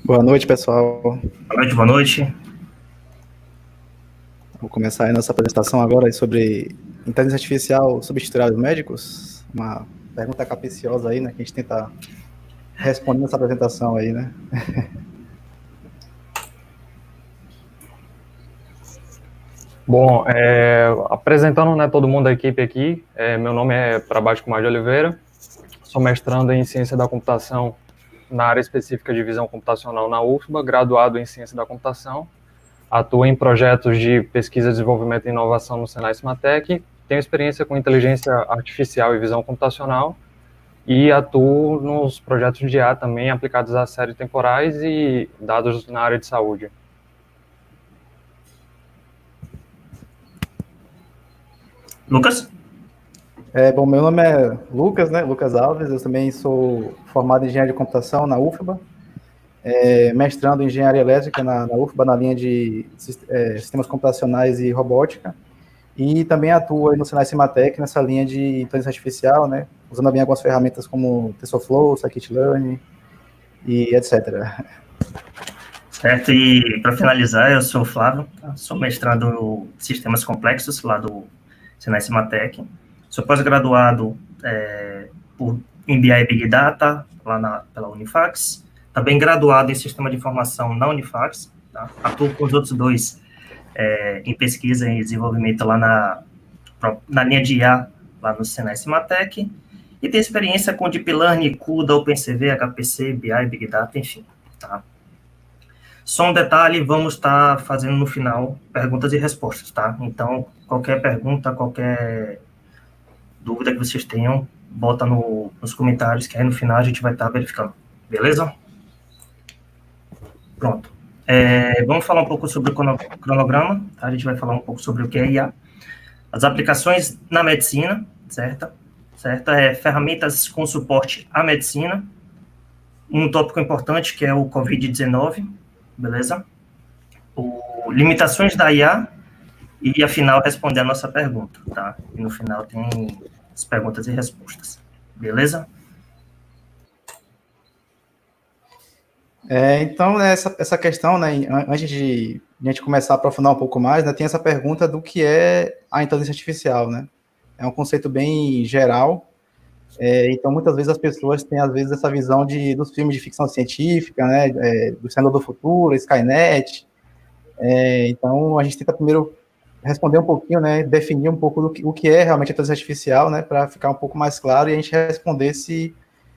Boa noite, pessoal. Boa noite, boa noite. Vou começar a nossa apresentação agora sobre inteligência artificial substituirá os médicos. Uma pergunta capciosa aí, né, que a gente tenta responder nessa apresentação aí, né? Bom, apresentando, né, todo mundo da equipe aqui, meu nome é Prabático Mar de Oliveira, sou mestrando em Ciência da Computação na área específica de Visão Computacional na UFBA, graduado em Ciência da Computação, atuo em projetos de pesquisa, desenvolvimento e inovação no Senai Cimatec, tenho experiência com inteligência artificial e visão computacional e atuo nos projetos de IA também aplicados a séries temporais e dados na área de saúde. Lucas? Bom, meu nome é Lucas, né? Lucas Alves, eu também sou formado em Engenharia de Computação na UFBA, mestrando em Engenharia Elétrica na UFBA, na linha de Sistemas Computacionais e Robótica, e também atuo no Senai Cimatec nessa linha de inteligência artificial, né? Usando também algumas ferramentas como TensorFlow, Scikit-learn e etc. Certo, e para finalizar, eu sou o Flávio, sou mestrado em Sistemas Complexos, lá do Senai Cimatec. Sou pós-graduado em BI e Big Data, lá pela Unifax. Também graduado em Sistema de Informação na Unifax. Tá? Atuo com os outros dois em pesquisa e desenvolvimento lá na linha de IA, lá no Senai Cimatec. E tenho experiência com Deep Learning, CUDA, OpenCV, HPC, BI, Big Data, enfim. Tá? Só um detalhe, vamos estar fazendo no final perguntas e respostas, tá? Então, qualquer pergunta, qualquer dúvida que vocês tenham, bota nos comentários, que aí no final a gente vai estar verificando. Beleza? Pronto. Vamos falar um pouco sobre o cronograma, tá? A gente vai falar um pouco sobre o que é IA. As aplicações na medicina, certo? Ferramentas com suporte à medicina. Um tópico importante que é o COVID-19, beleza? Limitações da IA e, afinal, responder a nossa pergunta, tá? E no final tem as perguntas e respostas, beleza? Então, essa questão, né, antes de a gente começar a aprofundar um pouco mais, né, tem essa pergunta do que é a inteligência artificial, né? É um conceito bem geral, então muitas vezes as pessoas têm, às vezes, essa visão dos filmes de ficção científica, né, do Senhor do Futuro, Skynet. Então, a gente tenta primeiro responder um pouquinho, né, definir um pouco o que é realmente a inteligência artificial, né, para ficar um pouco mais claro e a gente responder se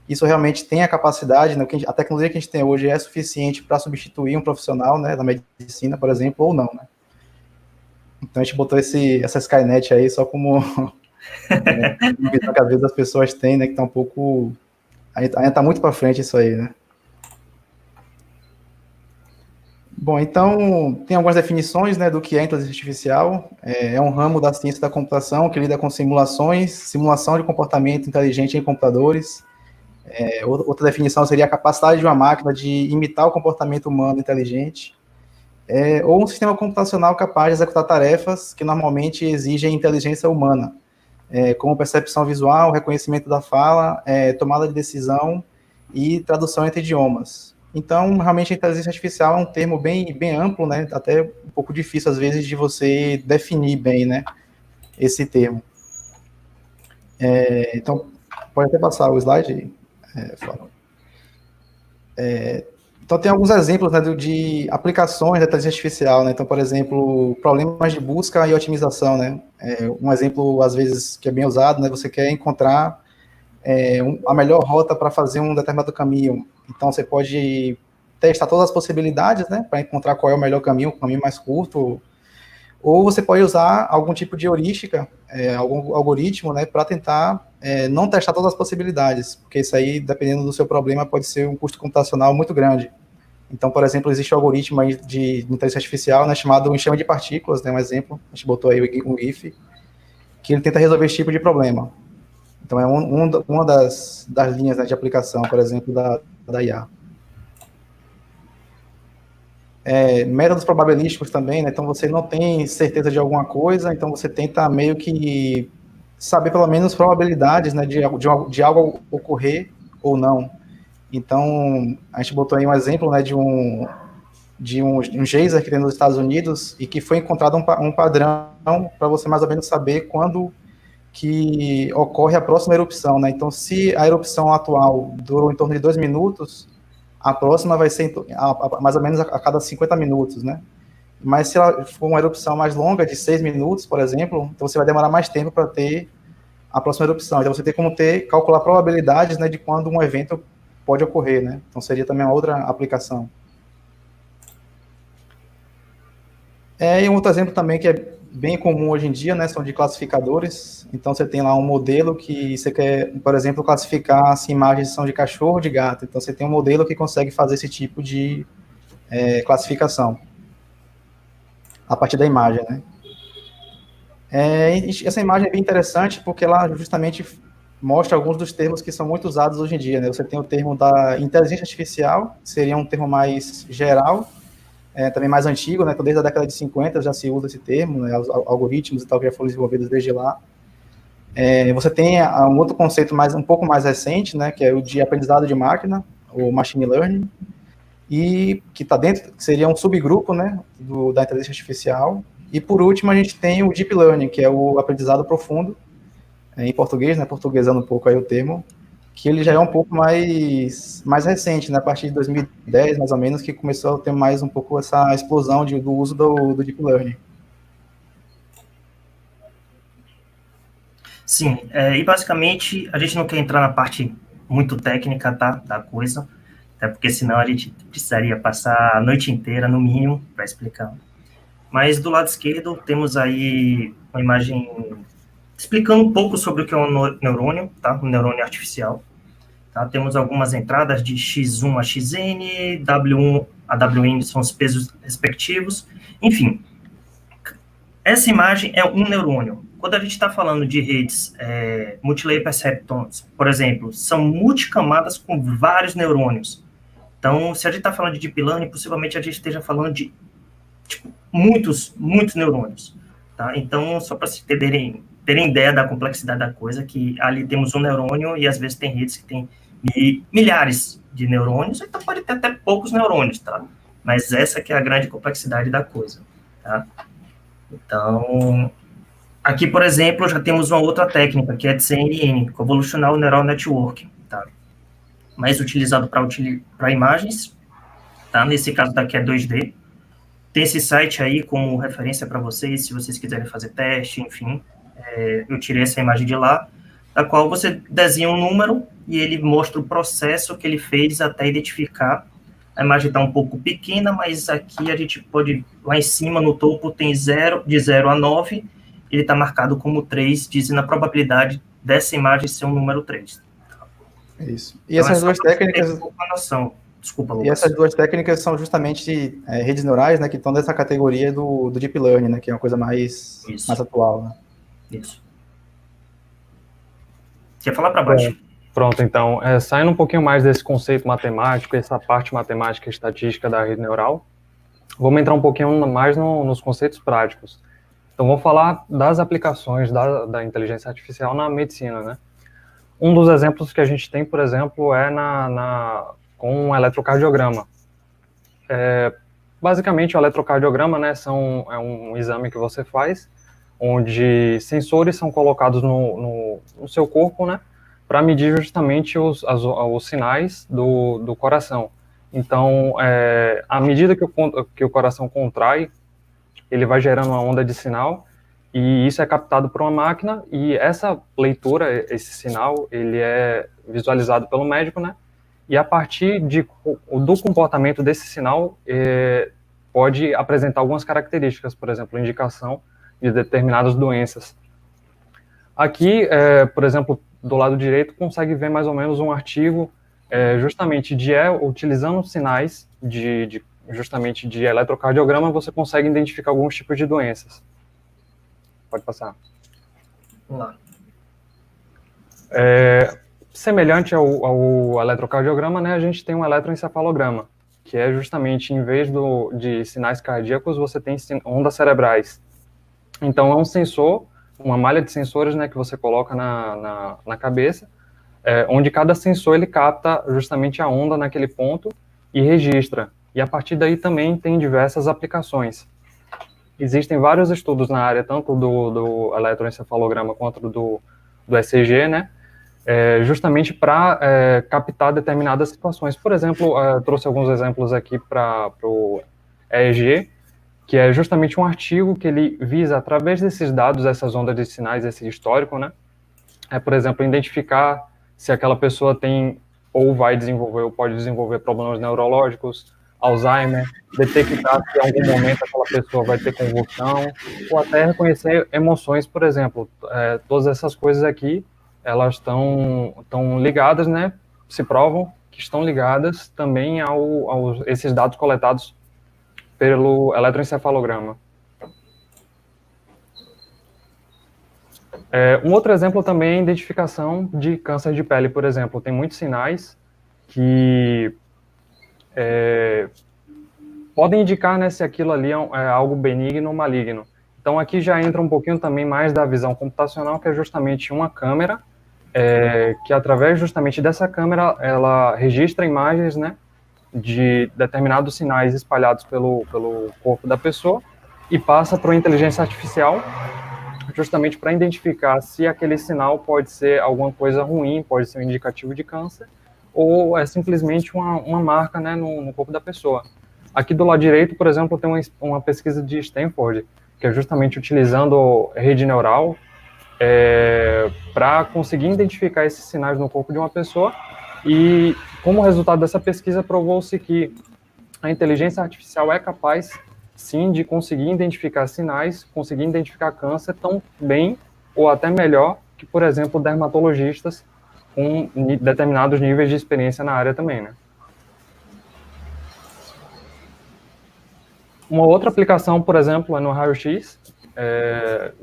isso realmente tem a capacidade, né, a tecnologia que a gente tem hoje é suficiente para substituir um profissional, né, da medicina, por exemplo, ou não, né. Então, a gente botou essa Skynet aí só como uma visão que às vezes as pessoas têm, né, que está um pouco... Ainda está muito para frente isso aí, né. Bom, então, tem algumas definições, né, do que é inteligência artificial. É um ramo da ciência da computação que lida com simulações, simulação de comportamento inteligente em computadores. Outra definição seria a capacidade de uma máquina de imitar o comportamento humano inteligente. Ou um sistema computacional capaz de executar tarefas que normalmente exigem inteligência humana, como percepção visual, reconhecimento da fala, tomada de decisão e tradução entre idiomas. Então, realmente, a inteligência artificial é um termo bem amplo, né? Até um pouco difícil, às vezes, de você definir bem, né, esse termo. Então, pode até passar o slide, Flávio. Então, tem alguns exemplos, né, de aplicações da inteligência artificial, né? Então, por exemplo, problemas de busca e otimização, né? Um exemplo, às vezes, que é bem usado, né? Você quer encontrar a melhor rota para fazer um determinado caminho. Então, você pode testar todas as possibilidades, né, para encontrar qual é o melhor caminho, o caminho mais curto, ou você pode usar algum tipo de heurística, algum algoritmo, né, para tentar não testar todas as possibilidades, porque isso aí, dependendo do seu problema, pode ser um custo computacional muito grande. Então, por exemplo, existe um algoritmo aí de inteligência artificial, né, chamado enxame de partículas, né, um exemplo, a gente botou aí um GIF, que ele tenta resolver esse tipo de problema. Então, é uma das linhas, né, de aplicação, por exemplo, da IA. Métodos probabilísticos também, né? Então, você não tem certeza de alguma coisa, então você tenta meio que saber, pelo menos, probabilidades, né, de algo ocorrer ou não. Então, a gente botou aí um exemplo, né, de um geyser que tem nos Estados Unidos e que foi encontrado um padrão para você mais ou menos saber quando que ocorre a próxima erupção, né? Então, se a erupção atual durou em torno de 2 minutos, a próxima vai ser mais ou menos a cada 50 minutos, né? Mas se ela for uma erupção mais longa, de 6 minutos, por exemplo, então você vai demorar mais tempo para ter a próxima erupção. Então, você tem como calcular probabilidades, né, de quando um evento pode ocorrer, né? Então, seria também uma outra aplicação. E um outro exemplo também que é bem comum hoje em dia, né, são de classificadores. Então, você tem lá um modelo que você quer, por exemplo, classificar se imagens são de cachorro ou de gato. Então, você tem um modelo que consegue fazer esse tipo de classificação a partir da imagem, né? Essa imagem é bem interessante porque ela justamente mostra alguns dos termos que são muito usados hoje em dia, né? Você tem o termo da inteligência artificial, que seria um termo mais geral, também mais antigo, né? Então, desde a década de 50 já se usa esse termo, né? Os algoritmos e tal que já foram desenvolvidos desde lá. Você tem um outro conceito um pouco mais recente, né? Que é o de aprendizado de máquina, o machine learning, e que está dentro, que seria um subgrupo, né? Da inteligência artificial. E por último a gente tem o deep learning, que é o aprendizado profundo, em português, né? Portuguesando um pouco aí o termo, que ele já é um pouco mais recente, né? A partir de 2010, mais ou menos, que começou a ter mais um pouco essa explosão do uso do Deep Learning. Sim, e basicamente a gente não quer entrar na parte muito técnica, tá, da coisa, até porque senão a gente precisaria passar a noite inteira, no mínimo, para explicar. Mas do lado esquerdo temos aí uma imagem explicando um pouco sobre o que é um neurônio, tá, um neurônio artificial. Tá? Temos algumas entradas de X1 a XN, W1 a WN são os pesos respectivos. Enfim, essa imagem é um neurônio. Quando a gente está falando de redes multilayer perceptrons, por exemplo, são multicamadas com vários neurônios. Então, se a gente está falando de deep learning, possivelmente a gente esteja falando de muitos neurônios. Tá? Então, só para se terem ideia da complexidade da coisa, que ali temos um neurônio e às vezes tem redes que tem milhares de neurônios, então pode ter até poucos neurônios, tá? Mas essa que é a grande complexidade da coisa, tá? Então, aqui, por exemplo, já temos uma outra técnica, que é de CNN, Convolutional Neural Network, tá? Mais utilizado para imagens, tá? Nesse caso daqui é 2D. Tem esse site aí como referência para vocês, se vocês quiserem fazer teste, enfim. Eu tirei essa imagem de lá, da qual você desenha um número e ele mostra o processo que ele fez até identificar. A imagem está um pouco pequena, mas aqui a gente pode, lá em cima, no topo, tem de 0 a 9, ele está marcado como 3, dizendo a probabilidade dessa imagem ser um número 3. Isso. E então, essas duas técnicas... Desculpa, Lucas. E essas duas técnicas são justamente redes neurais, né, que estão nessa categoria do Deep Learning, né, que é uma coisa mais atual, né? Isso. Quer falar para baixo? Pronto, então, saindo um pouquinho mais desse conceito matemático, essa parte matemática e estatística da rede neural, vamos entrar um pouquinho mais nos conceitos práticos. Então, vou falar das aplicações da inteligência artificial na medicina, né? Um dos exemplos que a gente tem, por exemplo, é com um eletrocardiograma. Basicamente, o eletrocardiograma, né, é um exame que você faz, onde sensores são colocados no seu corpo, né, para medir justamente os sinais do coração. Então, à medida que o coração contrai, ele vai gerando uma onda de sinal, e isso é captado por uma máquina, e essa leitura, esse sinal, ele é visualizado pelo médico, né, e a partir do comportamento desse sinal, pode apresentar algumas características, por exemplo, indicação de determinadas doenças. Aqui, por exemplo, do lado direito, consegue ver mais ou menos um artigo justamente utilizando sinais justamente de eletrocardiograma, você consegue identificar alguns tipos de doenças. Pode passar. Vamos lá. Semelhante ao eletrocardiograma, né, a gente tem um eletroencefalograma, que é justamente, em vez de sinais cardíacos, você tem ondas cerebrais. Então, é um sensor, uma malha de sensores, né, que você coloca na cabeça, onde cada sensor ele capta justamente a onda naquele ponto e registra. E a partir daí também tem diversas aplicações. Existem vários estudos na área, tanto do eletroencefalograma quanto do ECG, né? Justamente para captar determinadas situações. Por exemplo, trouxe alguns exemplos aqui para o EEG, que é justamente um artigo que ele visa, através desses dados, essas ondas de sinais, esse histórico, né? Por exemplo, identificar se aquela pessoa tem ou vai desenvolver ou pode desenvolver problemas neurológicos, Alzheimer, detectar se em algum momento aquela pessoa vai ter convulsão, ou até reconhecer emoções, por exemplo. Todas essas coisas aqui, elas estão ligadas, né? Se provam que estão ligadas também a esses dados coletados pelo eletroencefalograma. Um outro exemplo também é a identificação de câncer de pele, por exemplo. Tem muitos sinais que podem indicar, né, se aquilo ali é algo benigno ou maligno. Então aqui já entra um pouquinho também mais da visão computacional, que é justamente uma câmera, que através justamente dessa câmera, ela registra imagens, né, de determinados sinais espalhados pelo corpo da pessoa e passa para uma inteligência artificial justamente para identificar se aquele sinal pode ser alguma coisa ruim, pode ser um indicativo de câncer, ou é simplesmente uma marca, né, no corpo da pessoa. Aqui do lado direito, por exemplo, tem uma pesquisa de Stanford, que é justamente utilizando rede neural para conseguir identificar esses sinais no corpo de uma pessoa, e como resultado dessa pesquisa provou-se que a inteligência artificial é capaz, sim, de conseguir identificar sinais, conseguir identificar câncer tão bem ou até melhor que, por exemplo, dermatologistas com determinados níveis de experiência na área também, né? Uma outra aplicação, por exemplo, é no raio-x.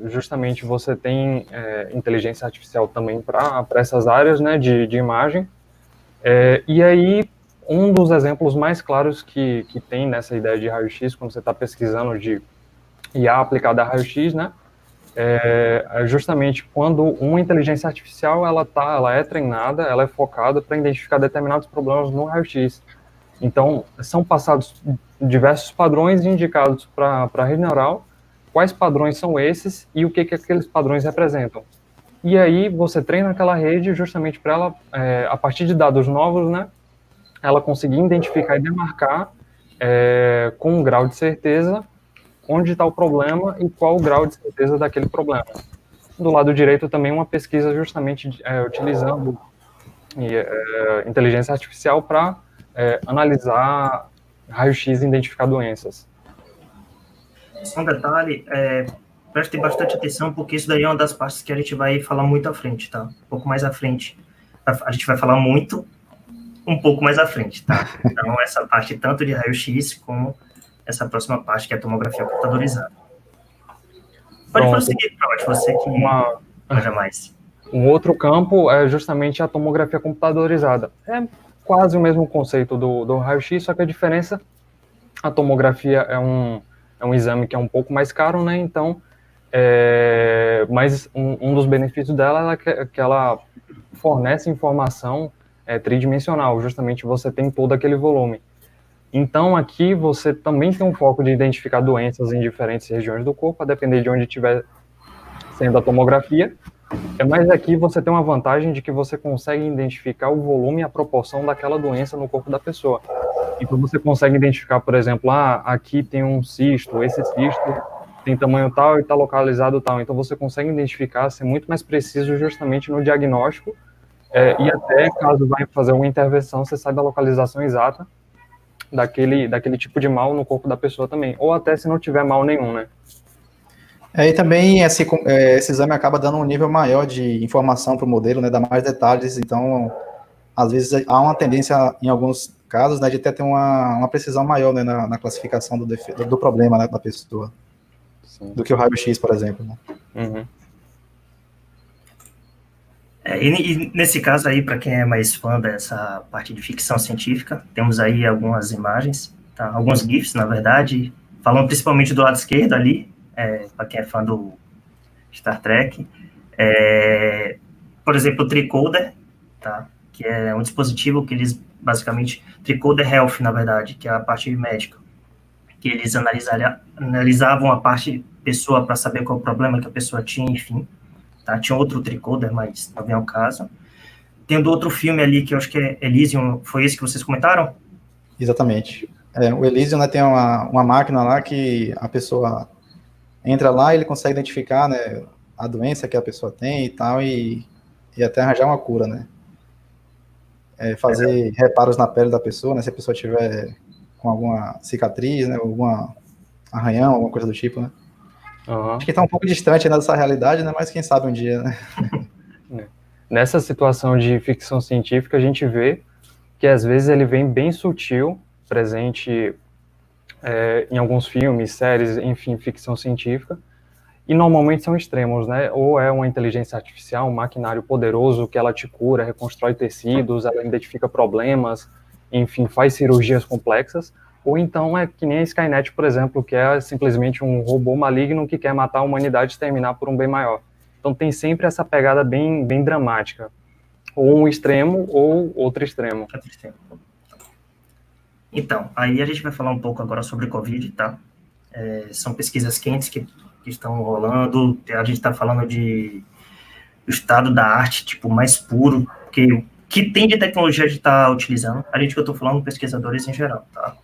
Justamente você tem inteligência artificial também para essas áreas, né, de imagem. E aí, um dos exemplos mais claros que tem nessa ideia de raio-x, quando você está pesquisando de IA aplicada a raio-x, né, justamente quando uma inteligência artificial ela é treinada, ela é focada para identificar determinados problemas no raio-x. Então, são passados diversos padrões indicados para a rede neural, quais padrões são esses e o que aqueles padrões representam. E aí, você treina aquela rede justamente para ela, a partir de dados novos, né, ela conseguir identificar e demarcar com um grau de certeza onde está o problema e qual o grau de certeza daquele problema. Do lado direito também uma pesquisa justamente utilizando inteligência artificial para analisar raio-x e identificar doenças. Só um detalhe, preste bastante atenção, porque isso daí é uma das partes que a gente vai falar muito à frente, tá? Um pouco mais à frente. A gente vai falar muito, um pouco mais à frente, tá? Então, essa parte tanto de raio-x como essa próxima parte, que é a tomografia computadorizada. Pode prosseguir, Claudio, você que manja mais. Um outro campo é justamente a tomografia computadorizada. É quase o mesmo conceito do raio-x, só que a diferença, a tomografia é um exame que é um pouco mais caro, né? Então, mas um dos benefícios dela é que ela fornece informação tridimensional, justamente você tem todo aquele volume. Então, aqui você também tem um foco de identificar doenças em diferentes regiões do corpo, a depender de onde estiver sendo a tomografia. Mas aqui você tem uma vantagem de que você consegue identificar o volume e a proporção daquela doença no corpo da pessoa. Então, você consegue identificar, por exemplo, aqui tem um cisto, esse cisto tem tamanho tal e está localizado tal. Então, você consegue identificar, ser muito mais preciso justamente no diagnóstico, e até, caso vai fazer uma intervenção, você sabe a localização exata daquele tipo de mal no corpo da pessoa também, ou até se não tiver mal nenhum, né? E também esse exame acaba dando um nível maior de informação para o modelo, né, dá mais detalhes, então, às vezes, há uma tendência, em alguns casos, né, de ter uma precisão maior, né, na classificação do problema, né, da pessoa, sim, do que o raio-x, por exemplo. Né? Uhum. E nesse caso aí, para quem é mais fã dessa parte de ficção científica, temos aí algumas imagens, tá? Alguns GIFs, na verdade, falando principalmente do lado esquerdo ali, para quem é fã do Star Trek. Por exemplo, o tricoder, tá? Que é um dispositivo que eles, basicamente, Tricoder Health, na verdade, que é a parte médica, que eles analisavam a parte pessoa para saber qual o problema que a pessoa tinha, enfim, tá? Tinha outro Tricoder, mas não vem ao caso. Tem do outro filme ali, que eu acho que é Elysium, foi esse que vocês comentaram? Exatamente. O Elysium, né, tem uma máquina lá que a pessoa entra lá e ele consegue identificar, né, a doença que a pessoa tem e tal, e até arranjar uma cura, né? Fazer reparos na pele da pessoa, né, se a pessoa tiver com alguma cicatriz, né, alguma arranhão, alguma coisa do tipo, né? Acho que está um pouco distante, né, dessa realidade, né, mas quem sabe um dia, né? Nessa situação de ficção científica, a gente vê que às vezes ele vem bem sutil, presente em alguns filmes, séries, enfim, ficção científica, e normalmente são extremos, né? Ou é uma inteligência artificial, um maquinário poderoso que ela te cura, reconstrói tecidos, ela identifica problemas, enfim, faz cirurgias complexas, ou então é que nem a Skynet, por exemplo, que é simplesmente um robô maligno que quer matar a humanidade e exterminar por um bem maior. Então tem sempre essa pegada bem dramática. Ou um extremo ou outro extremo. Então, aí a gente vai falar um pouco agora sobre Covid, tá? São pesquisas quentes que estão rolando, a gente está falando do estado da arte, tipo, mais puro, que tem de tecnologia a gente está utilizando. A gente que eu estou falando, pesquisadores em geral, tá?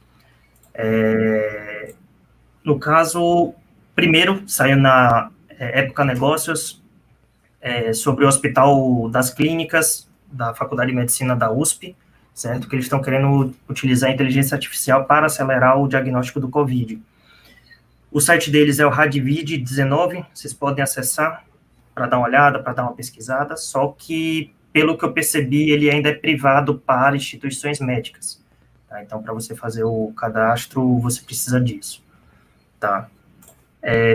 No caso, primeiro, saiu na Época Negócios, sobre o Hospital das Clínicas, da Faculdade de Medicina da USP, certo? Que eles estão querendo utilizar a inteligência artificial para acelerar o diagnóstico do COVID. O site deles é o Radvid19, vocês podem acessar para dar uma olhada, para dar uma pesquisada, só que, pelo que eu percebi, ele ainda é privado para instituições médicas. Tá? Então, para você fazer o cadastro, você precisa disso. Tá?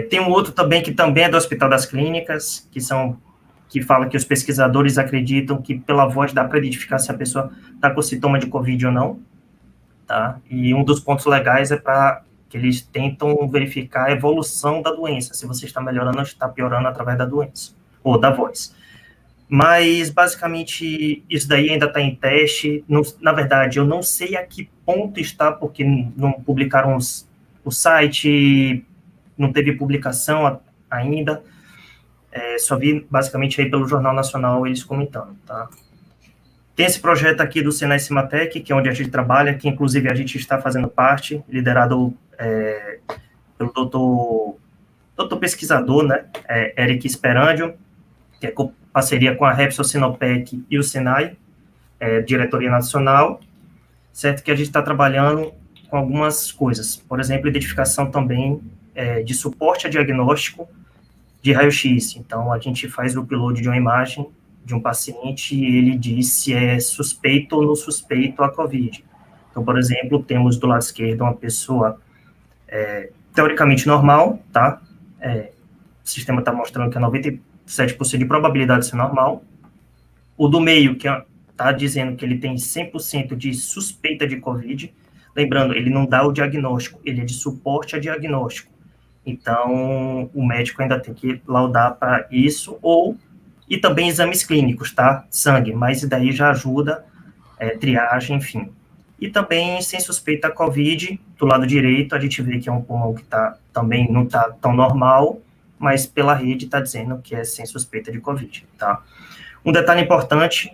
Tem um outro também, que também é do Hospital das Clínicas, que fala que os pesquisadores acreditam que pela voz dá para identificar se a pessoa está com sintoma de Covid ou não, tá? E um dos pontos legais é para que eles tentam verificar a evolução da doença, se você está melhorando ou está piorando através da doença, ou da voz. Mas, basicamente, isso daí ainda está em teste. Na verdade, eu não sei a que ponto está, porque não publicaram o site, não teve publicação ainda. Só vi, basicamente, aí pelo Jornal Nacional eles comentando, tá? Tem esse projeto aqui do Senai Cimatec, que é onde a gente trabalha, que, inclusive, a gente está fazendo parte, liderado pelo doutor pesquisador, né, Eric Sperandio, que é parceria com a Repsol Sinopec e o Senai, diretoria nacional, certo? Que a gente está trabalhando com algumas coisas. Por exemplo, identificação também de suporte a diagnóstico de raio-x. Então, a gente faz o upload de uma imagem de um paciente e ele diz se é suspeito ou não suspeito a COVID. Então, por exemplo, temos do lado esquerdo uma pessoa teoricamente normal, tá? O sistema está mostrando que é 97% de probabilidade de ser normal. O do meio, que está dizendo que ele tem 100% de suspeita de COVID. Lembrando, ele não dá o diagnóstico, ele é de suporte a diagnóstico. Então, o médico ainda tem que laudar para isso, e também exames clínicos, tá? Sangue, mas daí já ajuda, triagem, enfim. E também, sem suspeita a COVID, do lado direito, a gente vê que é um pulmão que também não está tão normal, mas pela rede está dizendo que é sem suspeita de COVID, tá? Um detalhe importante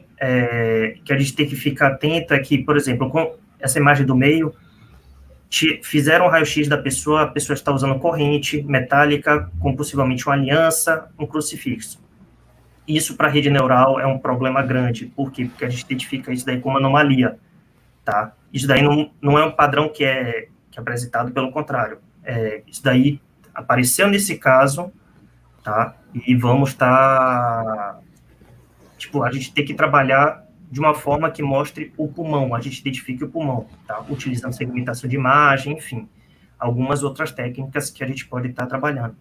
que a gente tem que ficar atento é que, por exemplo, com essa imagem do meio, fizeram um raio-x da pessoa, a pessoa está usando corrente metálica com possivelmente uma aliança, um crucifixo. Isso para a rede neural é um problema grande. Por quê? Porque a gente identifica isso daí como anomalia, tá? Isso daí não é um padrão que é apresentado, pelo contrário. Isso daí apareceu nesse caso, tá? E vamos estar... a gente tem que trabalhar de uma forma que mostre o pulmão, a gente identifique o pulmão, tá? Utilizando segmentação de imagem, enfim, algumas outras técnicas que a gente pode estar trabalhando.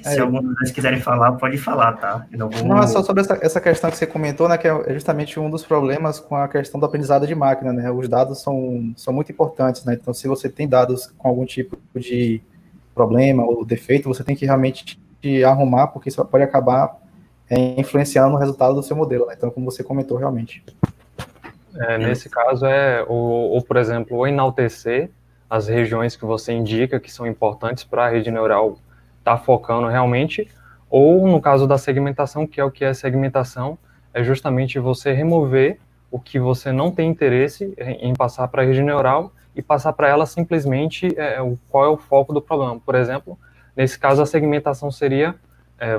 Se algum de vocês quiserem falar, pode falar, tá? Não, é só sobre essa questão que você comentou, né, que é justamente um dos problemas com a questão do aprendizado de máquina, né? Os dados são muito importantes, né? Então, se você tem dados com algum tipo de problema ou defeito, você tem que realmente arrumar, porque isso pode acabar influenciando no resultado do seu modelo, né? Então, como você comentou realmente. Nesse caso, ou, por exemplo, ou enaltecer as regiões que você indica que são importantes para a rede neural estar focando realmente, ou no caso da segmentação, que é o que é segmentação, é justamente você remover o que você não tem interesse em passar para a rede neural e passar para ela simplesmente qual é o foco do problema. Por exemplo, nesse caso, a segmentação seria,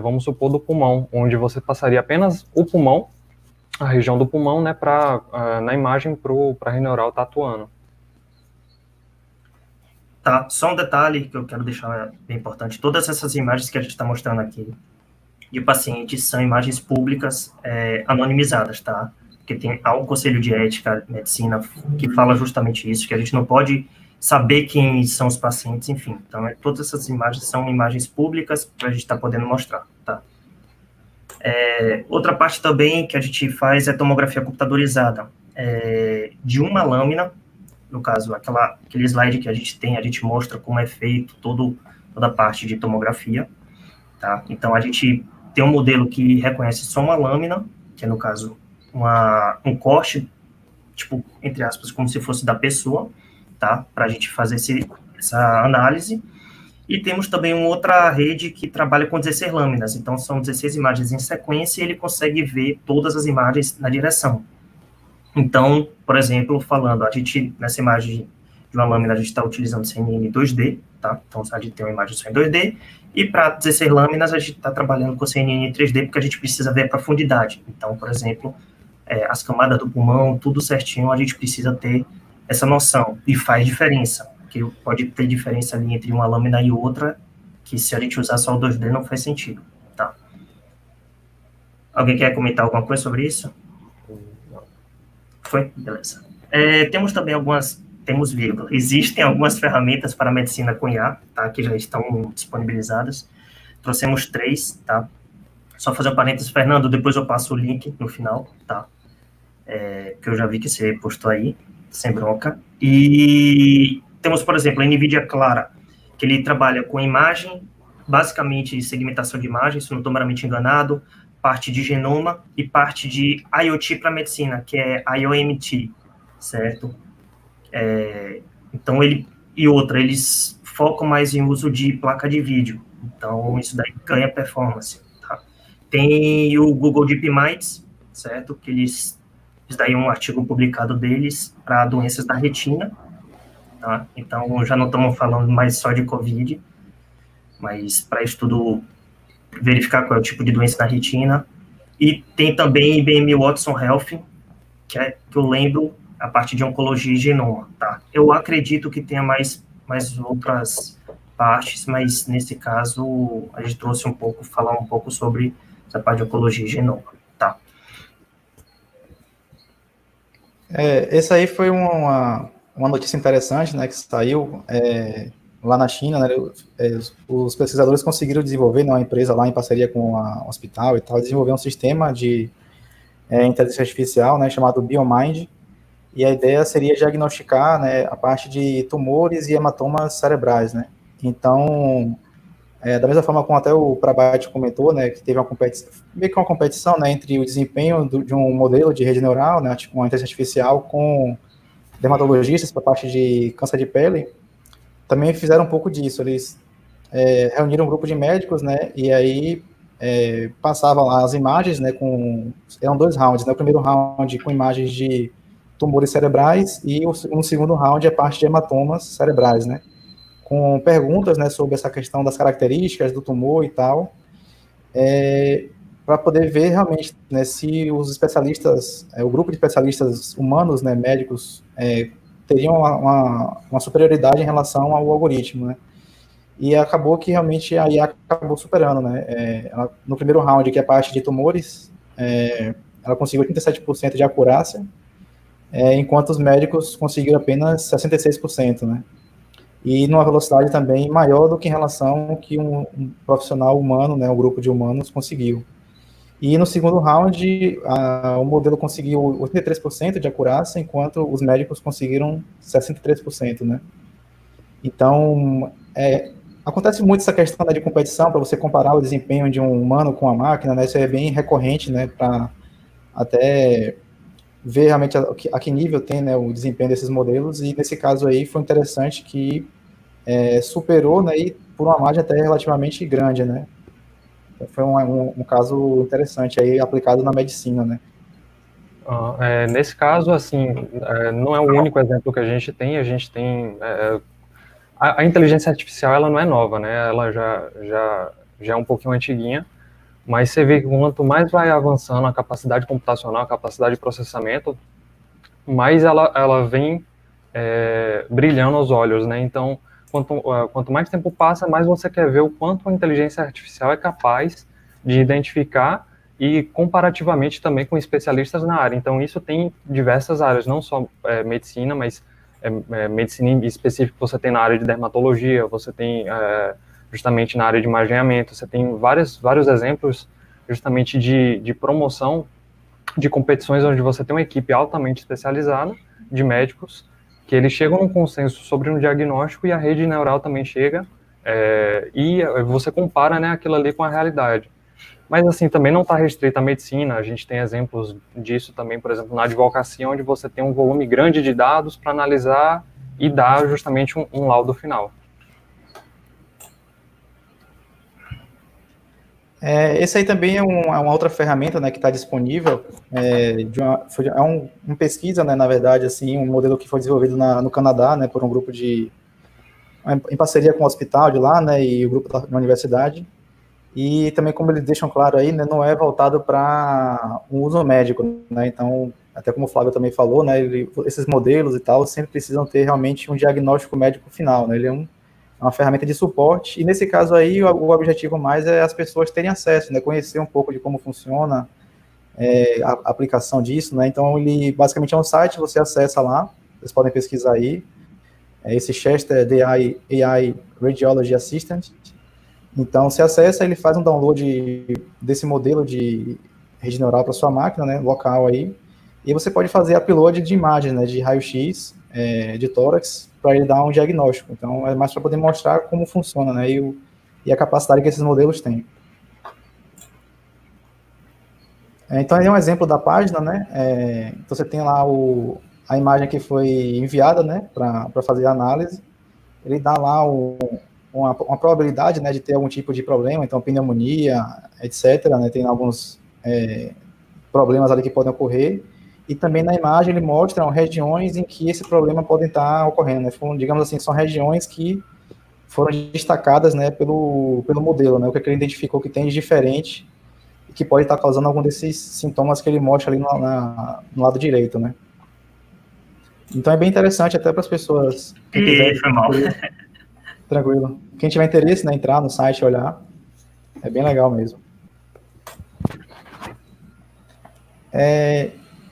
vamos supor, do pulmão, onde você passaria apenas o pulmão, a região do pulmão, né, na imagem para a rede neural estar atuando. Tá, só um detalhe que eu quero deixar bem importante. Todas essas imagens que a gente está mostrando aqui de pacientes são imagens públicas anonimizadas, tá? Porque há um Conselho de Ética de Medicina que fala justamente isso, que a gente não pode saber quem são os pacientes, enfim. Então, todas essas imagens são imagens públicas para a gente estar podendo mostrar, tá? Outra parte também que a gente faz é tomografia computadorizada de uma lâmina, no caso, aquele slide que a gente mostra como é feito toda a parte de tomografia, tá? Então, a gente tem um modelo que reconhece só uma lâmina, que é, no caso, um corte, tipo, entre aspas, como se fosse da pessoa, tá? Para a gente fazer essa análise. E temos também uma outra rede que trabalha com 16 lâminas, então são 16 imagens em sequência e ele consegue ver todas as imagens na direção. Então, por exemplo, nessa imagem de uma lâmina, a gente está utilizando CNN 2D, tá? Então, a gente tem uma imagem só em 2D, e para 16 lâminas, a gente está trabalhando com CNN 3D, porque a gente precisa ver a profundidade. Então, por exemplo, as camadas do pulmão, tudo certinho, a gente precisa ter essa noção, e faz diferença, porque pode ter diferença ali entre uma lâmina e outra, que se a gente usar só o 2D não faz sentido, tá? Alguém quer comentar alguma coisa sobre isso? Foi? Beleza. Temos também existem algumas ferramentas para a medicina com IA, tá, que já estão disponibilizadas. Trouxemos 3, tá? Só fazer um parênteses, Fernando, depois eu passo o link no final, tá? Que eu já vi que você postou aí, sem bronca. E temos, por exemplo, a NVIDIA Clara, que ele trabalha com imagem, basicamente segmentação de imagem, se não estou meramente enganado, parte de genoma e parte de IoT para medicina, que é IOMT, certo? Então, eles focam mais em uso de placa de vídeo, então isso daí ganha performance, tá? Tem o Google DeepMind, certo? Que isso daí é um artigo publicado deles para doenças da retina, tá? Então, já não estamos falando mais só de COVID, mas para estudo verificar qual é o tipo de doença da retina. E tem também IBM Watson Health, que eu lembro a parte de oncologia e genoma, tá? Eu acredito que tenha mais outras partes, mas nesse caso a gente trouxe falar um pouco sobre essa parte de oncologia e genoma, tá? Esse aí foi uma notícia interessante, né, que saiu lá na China, né, os pesquisadores conseguiram desenvolver, né, uma empresa lá em parceria com a hospital e tal, desenvolver um sistema de inteligência artificial, né, chamado BioMind, e a ideia seria diagnosticar, né, a parte de tumores e hematomas cerebrais, né. Então, da mesma forma como até o Prabhat comentou, né, que teve meio que uma competição, né, entre o desempenho de um modelo de rede neural, né, tipo uma inteligência artificial com dermatologistas para a parte de câncer de pele, também fizeram um pouco disso. Eles reuniram um grupo de médicos, né, e aí passavam lá as imagens, né, eram 2 rounds, né, o primeiro round com imagens de tumores cerebrais e um segundo round a parte de hematomas cerebrais, né, com perguntas, né, sobre essa questão das características do tumor e tal, para poder ver realmente, né, se os especialistas, o grupo de especialistas humanos, né, médicos, teriam uma superioridade em relação ao algoritmo, né? E acabou que realmente a IA acabou superando, né? No primeiro round, que é a parte de tumores, ela conseguiu 87% de acurácia, enquanto os médicos conseguiram apenas 66%, né? E numa velocidade também maior do que em relação ao que um profissional humano, né, um grupo de humanos conseguiu. E no segundo round, o modelo conseguiu 83% de acurácia, enquanto os médicos conseguiram 63%, né? Então, Acontece muito essa questão, né, de competição, para você comparar o desempenho de um humano com a máquina, né? Isso é bem recorrente, né? Para até ver realmente a que nível tem, né, o desempenho desses modelos, e nesse caso aí foi interessante que superou, né, e por uma margem até relativamente grande, né. Então, foi um caso interessante aí aplicado na medicina, né. Nesse caso, assim, não é o único exemplo que a gente tem a inteligência artificial, ela não é nova, né, ela já é um pouquinho antiguinha, mas você vê que quanto mais vai avançando a capacidade computacional, a capacidade de processamento, mais ela vem brilhando aos olhos, né, então, quanto mais tempo passa, mais você quer ver o quanto a inteligência artificial é capaz de identificar e comparativamente também com especialistas na área. Então, isso tem diversas áreas, não só medicina, mas medicina em específico você tem na área de dermatologia, você tem justamente na área de imaginamento, você tem vários exemplos justamente de promoção de competições onde você tem uma equipe altamente especializada de médicos que eles chegam num consenso sobre um diagnóstico e a rede neural também chega e você compara, né, aquilo ali com a realidade. Mas, assim, também não está restrito à medicina, a gente tem exemplos disso também, por exemplo, na advocacia, onde você tem um volume grande de dados para analisar e dar justamente um laudo final. Esse aí também é uma outra ferramenta, né, que está disponível, uma pesquisa, né, na verdade, assim, um modelo que foi desenvolvido no Canadá, né, por um grupo em parceria com o hospital de lá, né, e o grupo da universidade, e também, como eles deixam claro aí, né, não é voltado para um uso médico, né, então, até como o Flávio também falou, né, esses modelos e tal sempre precisam ter realmente um diagnóstico médico final, né, ele é uma ferramenta de suporte, e nesse caso aí, o objetivo mais é as pessoas terem acesso, né, conhecer um pouco de como funciona a aplicação disso, né, então ele basicamente é um site, você acessa lá, vocês podem pesquisar aí, esse Chester AI Radiology Assistant. Então, você acessa, ele faz um download desse modelo de rede neural para sua máquina, né, local aí, e você pode fazer upload de imagens, né, de raio-x, de tórax, para ele dar um diagnóstico. Então, é mais para poder mostrar como funciona, né, e a capacidade que esses modelos têm. Então, aí é um exemplo da página, né, então você tem lá a imagem que foi enviada, né, para fazer a análise, ele dá lá uma probabilidade, né, de ter algum tipo de problema, então pneumonia, etc., né, tem alguns problemas ali que podem ocorrer, e também na imagem ele mostra regiões em que esse problema pode estar ocorrendo, né, digamos assim, são regiões que foram destacadas, né, pelo modelo, né, o que ele identificou que tem de diferente e que pode estar causando algum desses sintomas que ele mostra ali no lado direito, né. Então é bem interessante até para as pessoas que quiserem. Foi mal. Tranquilo. Quem tiver interesse, né, entrar no site e olhar, é bem legal mesmo.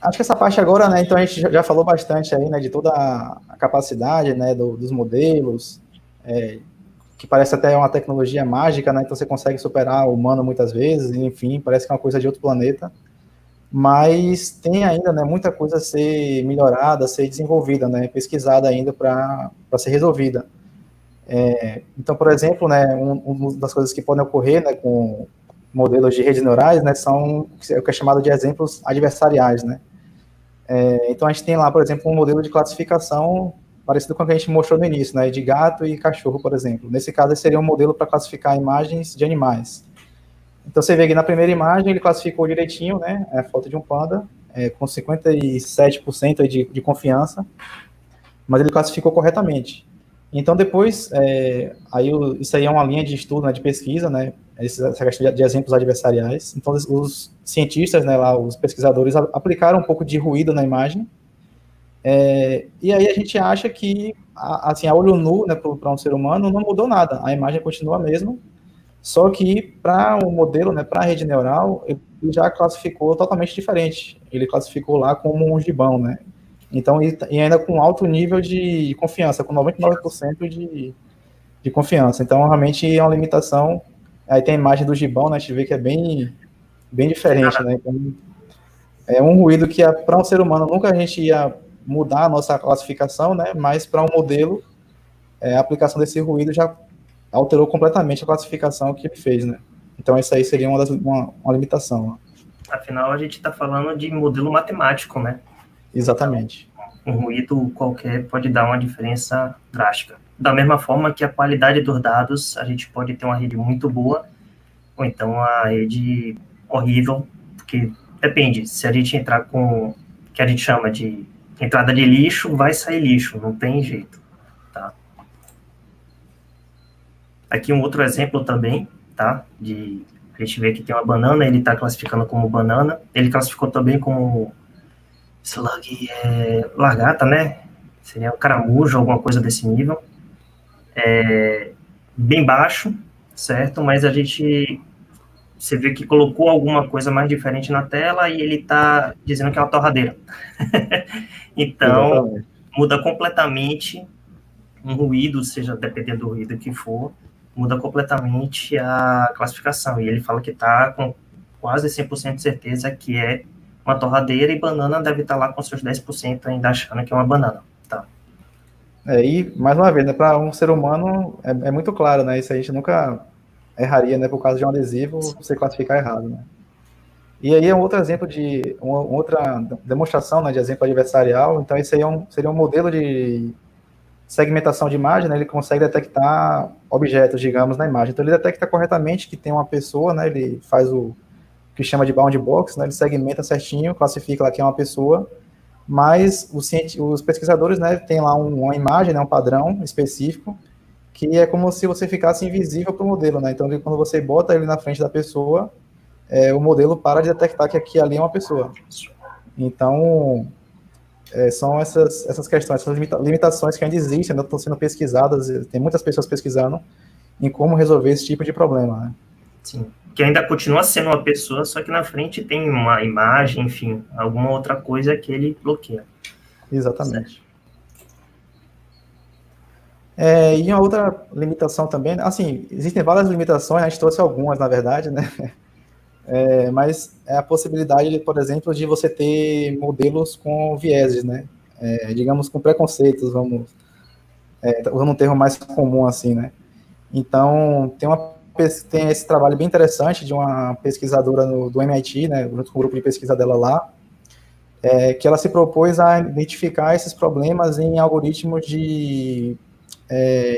Acho que essa parte agora, né, então a gente já falou bastante aí, né, de toda a capacidade, né, dos modelos, que parece até uma tecnologia mágica, né, então você consegue superar o humano muitas vezes, enfim, parece que é uma coisa de outro planeta, mas tem ainda, né, muita coisa a ser melhorada, a ser desenvolvida, né, pesquisada ainda para ser resolvida. Então, por exemplo, né, uma das coisas que podem ocorrer, né, com modelos de redes neurais, né, são o que é chamado de exemplos adversariais, né. Então, a gente tem lá, por exemplo, um modelo de classificação parecido com o que a gente mostrou no início, né, de gato e cachorro, por exemplo. Nesse caso, seria um modelo para classificar imagens de animais. Então, você vê aqui na primeira imagem, ele classificou direitinho, né, a foto de um panda, com 57% de confiança, mas ele classificou corretamente. Então, depois, isso aí é uma linha de estudo, né, de pesquisa, né, essa questão de exemplos adversariais. Então, os cientistas, né, lá, os pesquisadores, aplicaram um pouco de ruído na imagem, e aí a gente acha que, assim, a olho nu, né, para um ser humano, não mudou nada, a imagem continua a mesma, só que para o modelo, né, para a rede neural, ele já classificou totalmente diferente. Ele classificou lá como um gibão, né? Então, e ainda com alto nível de confiança, com 99% de confiança. Então, realmente é uma limitação. Aí tem a imagem do gibão, né? A gente vê que é bem diferente, né? Então, é um ruído que para um ser humano nunca a gente ia mudar a nossa classificação, né? Mas para um modelo, a aplicação desse ruído já alterou completamente a classificação que ele fez, né? Então, essa aí seria uma limitação. Né? Afinal, a gente está falando de modelo matemático, né? Exatamente. Então, um ruído qualquer pode dar uma diferença drástica. Da mesma forma que a qualidade dos dados, a gente pode ter uma rede muito boa, ou então a rede horrível, porque depende, se a gente entrar com o que a gente chama de entrada de lixo, vai sair lixo, não tem jeito, tá? Aqui um outro exemplo também, tá? A gente vê que tem uma banana, ele está classificando como banana, ele classificou também como slug, lagarta, né? Seria um caramujo, alguma coisa desse nível. Bem baixo, certo? Mas você vê que colocou alguma coisa mais diferente na tela e ele está dizendo que é uma torradeira. Então, exatamente. Muda completamente um ruído, seja dependendo do ruído que for, muda completamente a classificação. E ele fala que está com quase 100% de certeza que é uma torradeira e banana deve estar lá com seus 10% ainda achando que é uma banana. Tá. E, mais uma vez, né, para um ser humano é muito claro, né? Isso a gente nunca erraria, né? Por causa de um adesivo, você classificar errado, né? E aí é um outro exemplo de uma outra demonstração, né, de exemplo adversarial. Então, esse aí seria um modelo de segmentação de imagem, né? Ele consegue detectar objetos, digamos, na imagem. Então, ele detecta corretamente que tem uma pessoa, né? Ele faz o que chama de bound box, né? Ele segmenta certinho, classifica lá que é uma pessoa, mas os pesquisadores, né, tem lá uma imagem, né, um padrão específico, que é como se você ficasse invisível para o modelo, né? Então, quando você bota ele na frente da pessoa, o modelo para de detectar que aqui ali é uma pessoa. Então, são essas questões, essas limitações que ainda existem, ainda estão sendo pesquisadas, tem muitas pessoas pesquisando em como resolver esse tipo de problema, né? Sim, que ainda continua sendo uma pessoa, só que na frente tem uma imagem, enfim, alguma outra coisa que ele bloqueia. Exatamente. E uma outra limitação também, assim, existem várias limitações, a gente trouxe algumas, na verdade, né? Mas é a possibilidade, por exemplo, de você ter modelos com vieses, né? Digamos, com preconceitos, usando um termo mais comum, assim, né? Então, tem esse trabalho bem interessante de uma pesquisadora do MIT, né, junto com o grupo de pesquisa dela lá, que ela se propôs a identificar esses problemas em algoritmos de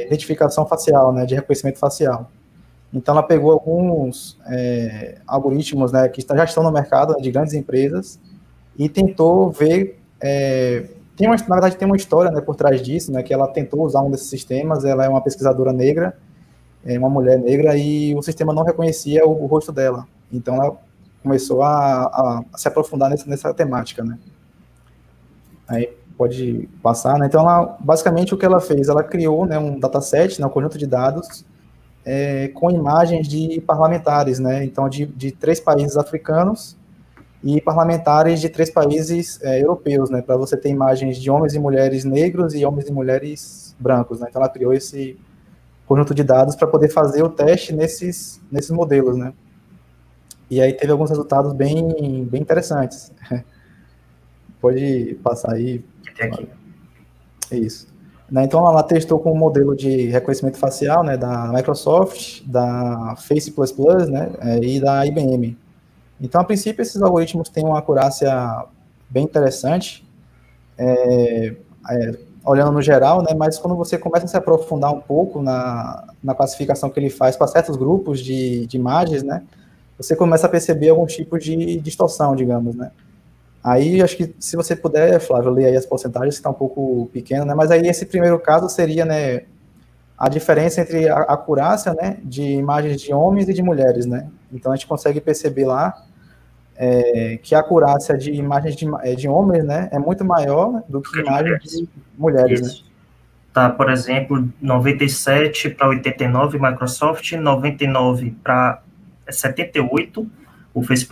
identificação facial, né, de reconhecimento facial. Então, ela pegou alguns algoritmos, né, que já estão no mercado, né, de grandes empresas, e tentou ver... na verdade, tem uma história, né, por trás disso, né, que ela tentou usar um desses sistemas. Ela é uma pesquisadora negra, uma mulher negra, e o sistema não reconhecia o rosto dela. Então, ela começou a se aprofundar nessa temática, né. Aí, pode passar, né. Então, basicamente, o que ela fez? Ela criou, né, um dataset, né, um conjunto de dados, com imagens de parlamentares, né, então, de 3 países africanos e parlamentares de 3 países europeus, né, para você ter imagens de homens e mulheres negros e homens e mulheres brancos, né. Então, ela criou esse conjunto de dados para poder fazer o teste nesses modelos, né. E aí teve alguns resultados bem interessantes. Pode passar aí. Aqui. Isso. Então, ela testou com um modelo de reconhecimento facial, né, da Microsoft, da Face++, né, e da IBM. Então, a princípio, esses algoritmos têm uma acurácia bem interessante, olhando no geral, né, mas quando você começa a se aprofundar um pouco na classificação que ele faz para certos grupos de imagens, né, você começa a perceber alguns tipos de distorção, digamos, né. Aí, acho que, se você puder, Flávio, ler aí as porcentagens, que está um pouco pequeno, né, mas aí esse primeiro caso seria, né, a diferença entre a acurácia, né, de imagens de homens e de mulheres, né. Então, a gente consegue perceber lá que a acurácia de imagens de homens, né, é muito maior do que imagens de mulheres, né. Tá, por exemplo, 97 para 89 Microsoft, 99 para 78 o Face++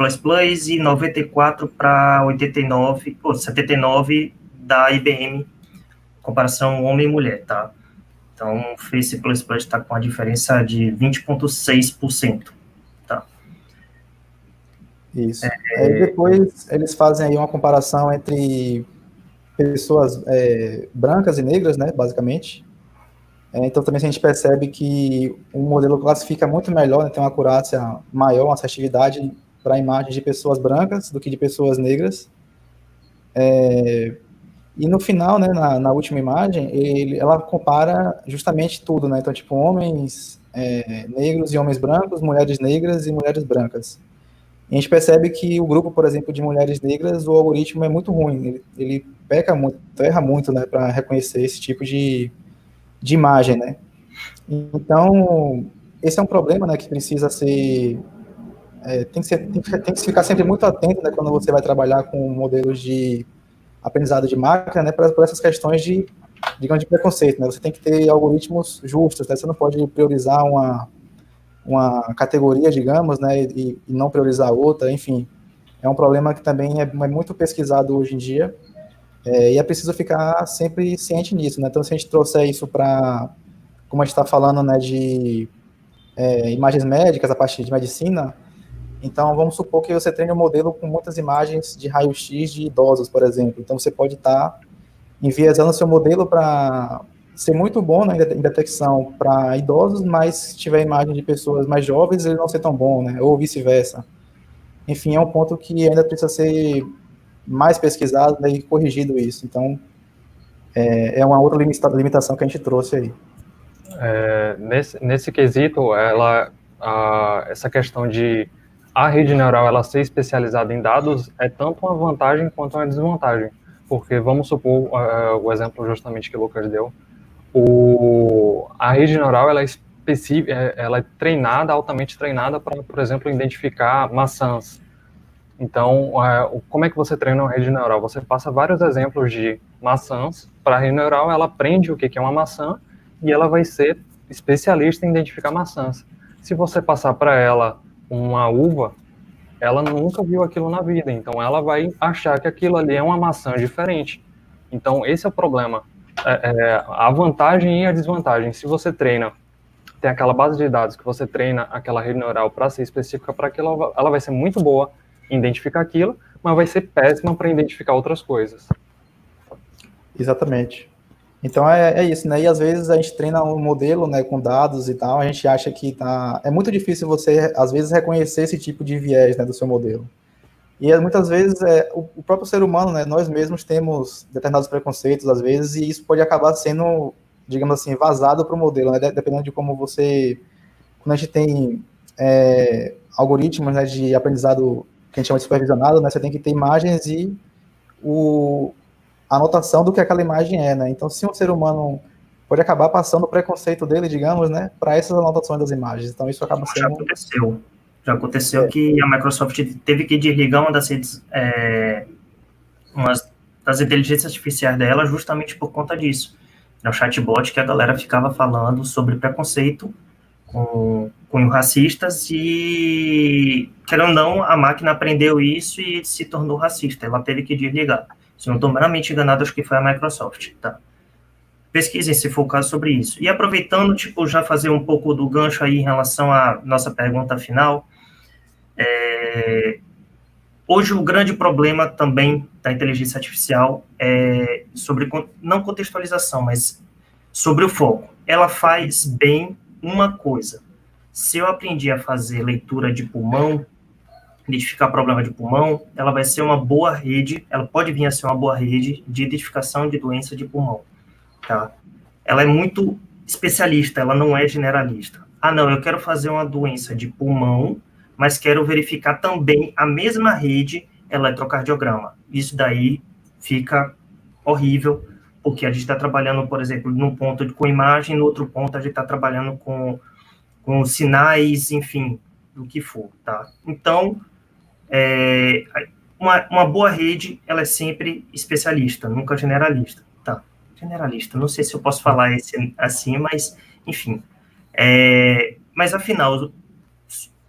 e 94 para 89, ou 79 da IBM, comparação homem e mulher, tá? Então, o Face++ está com a diferença de 20,6%, tá? Isso. Aí depois eles fazem aí uma comparação entre pessoas brancas e negras, né, basicamente. Então, também a gente percebe que o modelo classifica muito melhor, né, tem uma acurácia maior, uma assertividade para imagens de pessoas brancas do que de pessoas negras. E no final, né, na última imagem, ela compara justamente tudo, né? Então, tipo, homens negros e homens brancos, mulheres negras e mulheres brancas. E a gente percebe que o grupo, por exemplo, de mulheres negras, o algoritmo é muito ruim, ele peca muito, erra muito, né, para reconhecer esse tipo de imagem, né? Então, esse é um problema, né, que precisa ser, tem que ficar sempre muito atento, né, quando você vai trabalhar com modelos de aprendizado de máquina, né, por essas questões de, digamos, de preconceito, né? Você tem que ter algoritmos justos, né? Você não pode priorizar uma categoria, digamos, né, e não priorizar outra, enfim. É um problema que também é muito pesquisado hoje em dia, e é preciso ficar sempre ciente nisso, né? Então, se a gente trouxer isso para, como a gente está falando, né, de imagens médicas, a partir de medicina, então vamos supor que você treine um modelo com muitas imagens de raio-x de idosos, por exemplo. Então, você pode estar enviesando o seu modelo para ser muito bom, né, em detecção para idosos, mas se tiver imagem de pessoas mais jovens, ele não ser tão bom, né, ou vice-versa. Enfim, é um ponto que ainda precisa ser mais pesquisado, né, e corrigido isso. Então, é uma outra limitação que a gente trouxe aí. Nesse quesito, essa questão de a rede neural ela ser especializada em dados é tanto uma vantagem quanto uma desvantagem. Porque vamos supor o exemplo justamente que o Lucas deu, a rede neural ela é treinada, altamente treinada para, por exemplo, identificar maçãs. Então, como é que você treina uma rede neural? Você passa vários exemplos de maçãs para a rede neural, ela aprende o que é uma maçã e ela vai ser especialista em identificar maçãs. Se você passar para ela uma uva, ela nunca viu aquilo na vida, então ela vai achar que aquilo ali é uma maçã diferente. Então, esse é o problema. A vantagem e a desvantagem. Se você tem aquela base de dados que você treina aquela rede neural para ser específica para aquilo, ela vai ser muito boa em identificar aquilo, mas vai ser péssima para identificar outras coisas. Exatamente. Então é isso, né? E às vezes a gente treina um modelo, né, com dados e tal, a gente acha que é muito difícil você, às vezes, reconhecer esse tipo de viés, né, do seu modelo. E muitas vezes o próprio ser humano, né, nós mesmos temos determinados preconceitos, às vezes, e isso pode acabar sendo, digamos assim, vazado para o modelo, né, dependendo de como você... Quando a gente tem algoritmos, né, de aprendizado que a gente chama de supervisionado, né, você tem que ter imagens e a anotação do que aquela imagem é, né? Então, se um ser humano pode acabar passando o preconceito dele, digamos, né, para essas anotações das imagens. Então, isso acaba sendo... Já aconteceu que a Microsoft teve que desligar uma das inteligências artificiais dela justamente por conta disso. No chatbot que a galera ficava falando sobre preconceito com racistas e, querendo ou não, a máquina aprendeu isso e se tornou racista. Ela teve que desligar. Se não estou meramente enganado, acho que foi a Microsoft, tá? Pesquisem, se for o caso, sobre isso. E aproveitando, já fazer um pouco do gancho aí em relação à nossa pergunta final, hoje o grande problema também da inteligência artificial é sobre, não contextualização, mas sobre o foco. Ela faz bem uma coisa. Se eu aprendi a fazer leitura de pulmão, identificar problema de pulmão, ela vai ser uma boa rede, ela pode vir a ser uma boa rede de identificação de doença de pulmão, tá? Ela é muito especialista, ela não é generalista. Não, eu quero fazer uma doença de pulmão, mas quero verificar também a mesma rede eletrocardiograma. Isso daí fica horrível, porque a gente está trabalhando, por exemplo, num ponto com imagem, no outro ponto a gente está trabalhando com sinais, enfim, do que for, tá? Então, uma boa rede, ela é sempre especialista, nunca generalista, tá? Generalista, não sei se eu posso falar assim, mas, enfim. Mas, afinal,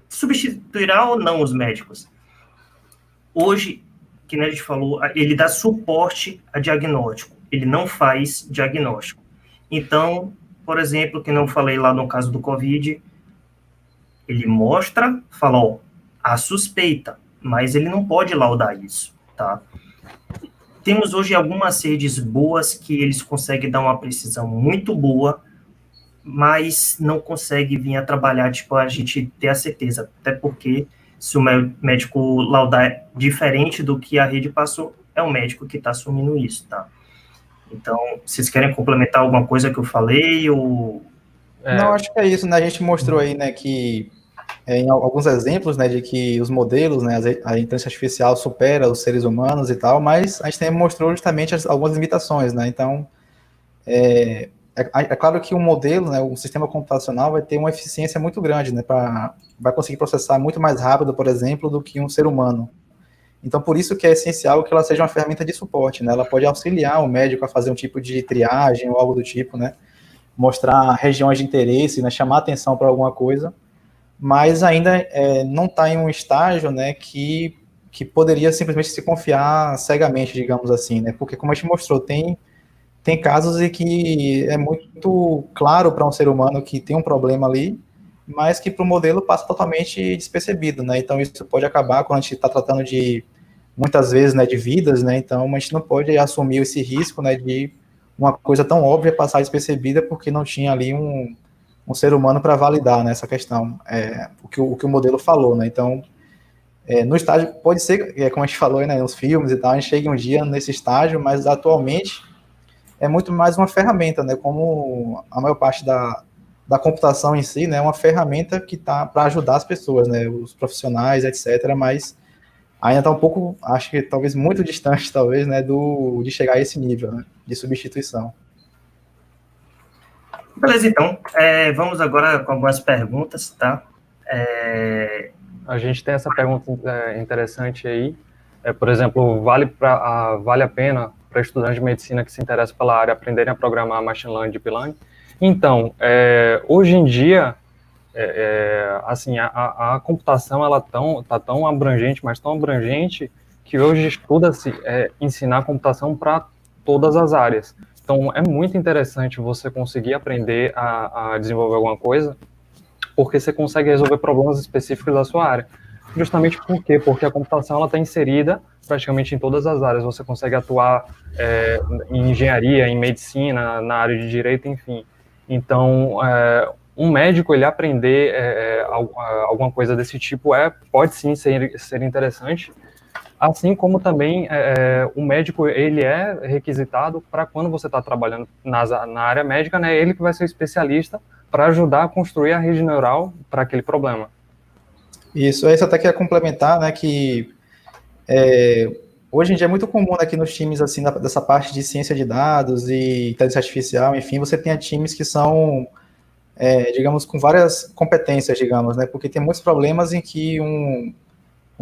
substituirá ou não os médicos? Hoje, que a gente falou, ele dá suporte a diagnóstico, ele não faz diagnóstico. Então, por exemplo, que não falei lá no caso do COVID, ele mostra, fala, a suspeita, mas ele não pode laudar isso, tá? Temos hoje algumas redes boas que eles conseguem dar uma precisão muito boa mas não consegue vir a trabalhar, tipo, a gente ter a certeza, até porque se o médico laudar diferente do que a rede passou, é o médico que está assumindo isso, tá? Então, vocês querem complementar alguma coisa que eu falei, ou... Não, acho que é isso, né? A gente mostrou aí, né, que em alguns exemplos, né, de que os modelos, né, a inteligência artificial supera os seres humanos e tal, mas a gente também mostrou justamente algumas limitações, né? Então, é claro que um modelo, né, um sistema computacional vai ter uma eficiência muito grande, né, vai conseguir processar muito mais rápido, por exemplo, do que um ser humano. Então, por isso que é essencial que ela seja uma ferramenta de suporte, né? Ela pode auxiliar o médico a fazer um tipo de triagem ou algo do tipo, né? Mostrar regiões de interesse, né? Chamar atenção para alguma coisa, mas ainda não está em um estágio, né, que poderia simplesmente se confiar cegamente, digamos assim, né? Porque, como a gente mostrou, tem casos em que é muito claro para um ser humano que tem um problema ali, mas que para o modelo passa totalmente despercebido, né? Então isso pode acabar quando a gente está tratando de, muitas vezes, né, de vidas, né? Então a gente não pode assumir esse risco, né, de uma coisa tão óbvia passar despercebida porque não tinha ali um ser humano para validar, né, essa questão, o que o modelo falou, né? Então, no estágio, pode ser, como a gente falou aí, né, nos filmes e tal, a gente chega um dia nesse estágio, mas atualmente é muito mais uma ferramenta, né? Como a maior parte da computação em si, né? É uma ferramenta que está para ajudar as pessoas, né? Os profissionais, etc. Mas ainda está um pouco, acho que talvez muito distante, talvez, né? De chegar a esse nível, né, de substituição. Beleza, então. Vamos agora com algumas perguntas, tá? A gente tem essa pergunta interessante aí. Por exemplo, vale a pena para estudantes de medicina que se interessam pela área aprenderem a programar machine learning e deep learning? Então, hoje em dia, assim, a computação ela tá tão abrangente, mas tão abrangente, que hoje estuda-se ensinar computação para todas as áreas. Então, é muito interessante você conseguir aprender a desenvolver alguma coisa, porque você consegue resolver problemas específicos da sua área. Justamente por quê? Porque a computação ela está inserida praticamente em todas as áreas. Você consegue atuar em engenharia, em medicina, na área de direito, enfim. Então, um médico, ele aprender alguma coisa desse tipo pode sim ser interessante, assim como também o médico, ele é requisitado para quando você está trabalhando na área médica, né, ele que vai ser o especialista para ajudar a construir a rede neural para aquele problema. Isso até quer complementar, né, que hoje em dia é muito comum aqui nos times, assim, dessa parte de ciência de dados e inteligência artificial, enfim, você tem times que são, digamos, com várias competências, digamos, né, porque tem muitos problemas em que um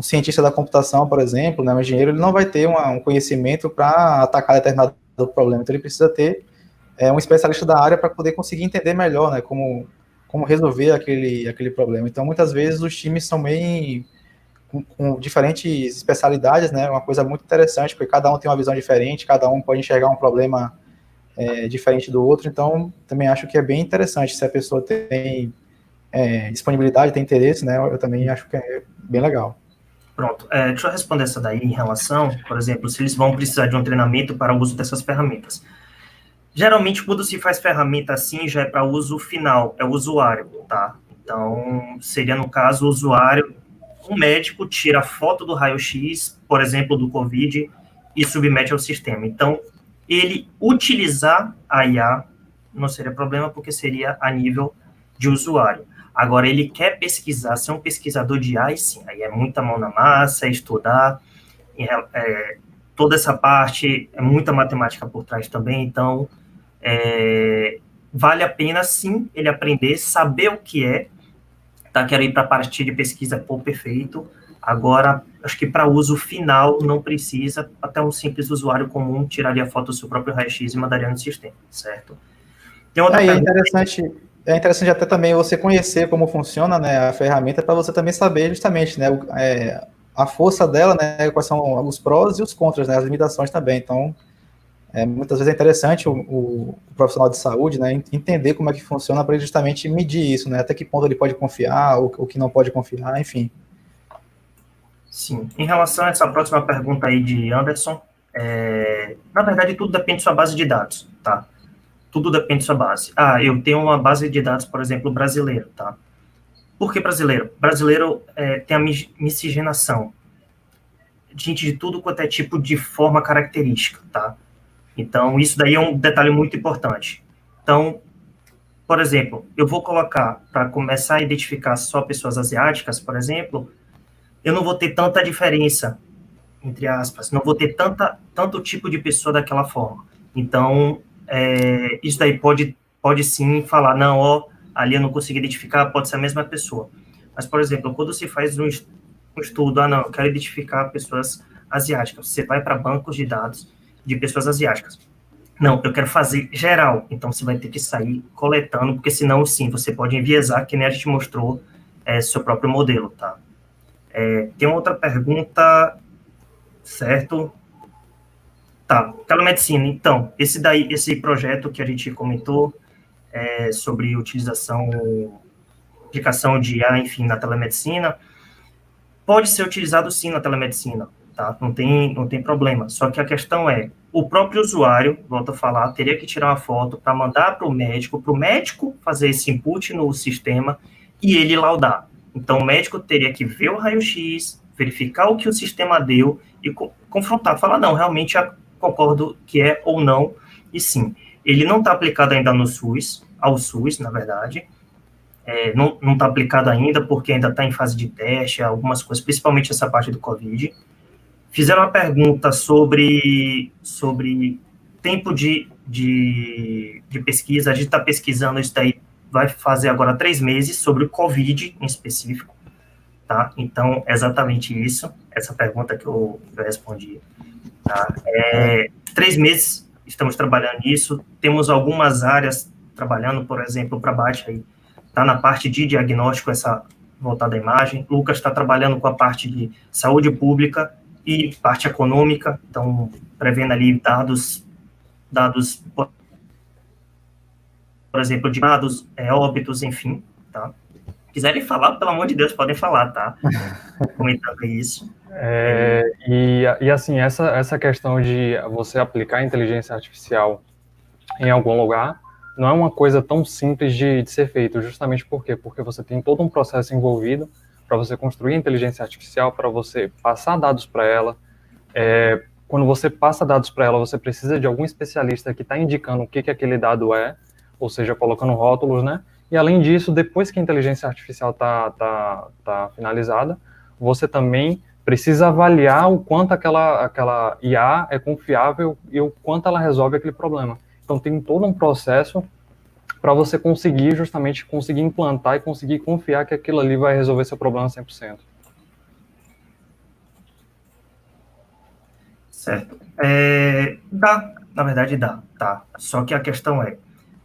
cientista da computação, por exemplo, né, um engenheiro, ele não vai ter um conhecimento para atacar determinado problema, então ele precisa ter um especialista da área para poder conseguir entender melhor, né, como resolver aquele problema. Então, muitas vezes, os times são bem com diferentes especialidades, né, uma coisa muito interessante, porque cada um tem uma visão diferente, cada um pode enxergar um problema diferente do outro, então, também acho que é bem interessante, se a pessoa tem disponibilidade, tem interesse, né, eu também acho que é bem legal. Pronto, deixa eu responder essa daí em relação, por exemplo, se eles vão precisar de um treinamento para o uso dessas ferramentas. Geralmente, quando se faz ferramenta assim, já é para uso final, é o usuário, tá? Então, seria, no caso, o usuário, um médico tira a foto do raio-x, por exemplo, do COVID, e submete ao sistema. Então, ele utilizar a IA não seria problema, porque seria a nível de usuário. Agora, ele quer pesquisar, ser um pesquisador de AI, sim, aí é muita mão na massa, é estudar, toda essa parte, é muita matemática por trás também, então, vale a pena, sim, ele aprender, saber o que tá? Quero ir para a parte de pesquisa, pô, perfeito. Agora, acho que para uso final não precisa, até um simples usuário comum tiraria foto do seu próprio raio-x e mandaria no sistema, certo? Tem outra é interessante até também você conhecer como funciona, né, a ferramenta, para você também saber justamente, né, a força dela, né, quais são os prós e os contras, né, as limitações também. Então, muitas vezes é interessante o profissional de saúde, né, entender como é que funciona para justamente medir isso, né, até que ponto ele pode confiar, o que não pode confiar, enfim. Sim. Em relação a essa próxima pergunta aí de Anderson, na verdade tudo depende da sua base de dados, tá? tudo depende da sua base. Eu tenho uma base de dados, por exemplo, brasileiro, tá? Por que brasileiro? Brasileiro tem a miscigenação de tudo quanto é tipo de forma característica, tá? Então, isso daí é um detalhe muito importante. Então, por exemplo, eu vou colocar, para começar a identificar só pessoas asiáticas, por exemplo, eu não vou ter tanta diferença, entre aspas, não vou ter tanto tipo de pessoa daquela forma. Então, isso daí pode sim falar, não, ó, ali eu não consegui identificar, pode ser a mesma pessoa. Mas, por exemplo, quando se faz um estudo, não, eu quero identificar pessoas asiáticas, você vai para bancos de dados de pessoas asiáticas. Não, eu quero fazer geral, então você vai ter que sair coletando, porque senão, sim, você pode enviesar, que nem a gente mostrou, seu próprio modelo, tá? Tem outra pergunta, certo? Tá, telemedicina, então, esse projeto que a gente comentou, sobre aplicação de IA, enfim, na telemedicina, pode ser utilizado sim na telemedicina, tá? Não tem problema. Só que a questão o próprio usuário, volto a falar, teria que tirar uma foto para mandar para o médico fazer esse input no sistema e ele laudar. Então, o médico teria que ver o raio-x, verificar o que o sistema deu e confrontar, falar, não, realmente concordo que é ou não, e sim. Ele não está aplicado ainda ao SUS, na verdade, não está aplicado ainda, porque ainda está em fase de teste, algumas coisas, principalmente essa parte do Covid. Fizeram uma pergunta sobre tempo de pesquisa, a gente está pesquisando isso daí, vai fazer agora 3 meses, sobre o Covid em específico, tá? Então, é exatamente isso, essa pergunta que eu respondi, tá? 3 meses, estamos trabalhando nisso, temos algumas áreas trabalhando, por exemplo, para baixo aí, está na parte de diagnóstico, essa voltada à imagem. Lucas está trabalhando com a parte de saúde pública e parte econômica, então, prevendo ali dados, por exemplo, de dados, óbitos, enfim, tá? Quiserem falar, pelo amor de Deus, podem falar, tá? Comentando isso. E assim, essa questão de você aplicar inteligência artificial em algum lugar não é uma coisa tão simples de ser feito, justamente por quê? Porque você tem todo um processo envolvido para você construir a inteligência artificial, para você passar dados para ela. Quando você passa dados para ela, você precisa de algum especialista que está indicando o que aquele dado é, ou seja, colocando rótulos, né? E além disso, depois que a inteligência artificial tá finalizada, você também precisa avaliar o quanto aquela IA é confiável e o quanto ela resolve aquele problema. Então, tem todo um processo para você conseguir implantar e conseguir confiar que aquilo ali vai resolver seu problema 100%. Certo. Na verdade dá, tá? Só que a questão